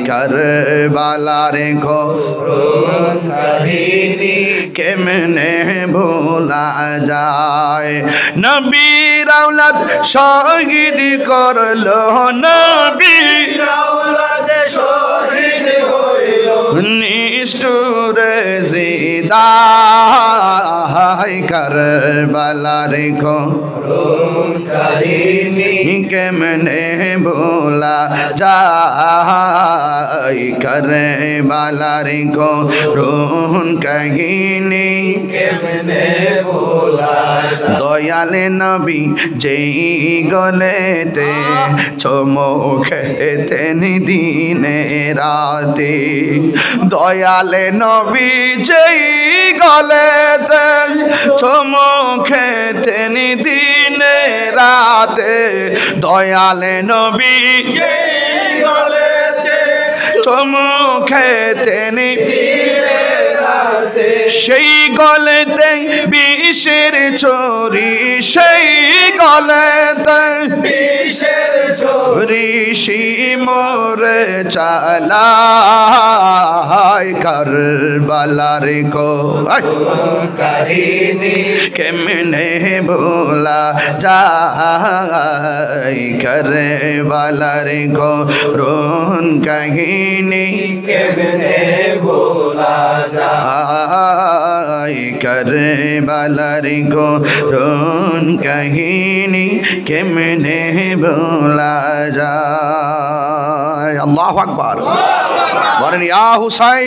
करबलार करुण काहिनी केमने भूला जाए नबीर औलाद शहीद करलो नबीर औलाद शहीद हইলো निष्ठुर जिदाई करबलार करुण काहिनी केमने भूला जाए करबलार करुण काहिनी केमने भूला दयाले नबी जेई गलेते चुमुखेतेन दिने राते दयाले नबी जेई गलेते चुमुखेतेन दिने राते दयाले नबी जेई गलेते चुमुखेतेन সেই গলেতে বিষের ছড়ি সেই গলেতে বিষের ছড়ি শিমরে চালায় করবলার কাহিনী কেমনে ভোলা যায় করবলার করুণ কাহিনী কেমনে ভোলা যায় करबलार करुण काहिनी केमने भूला जाए। अल्लाहु अकबर। बोलें या हुसैन।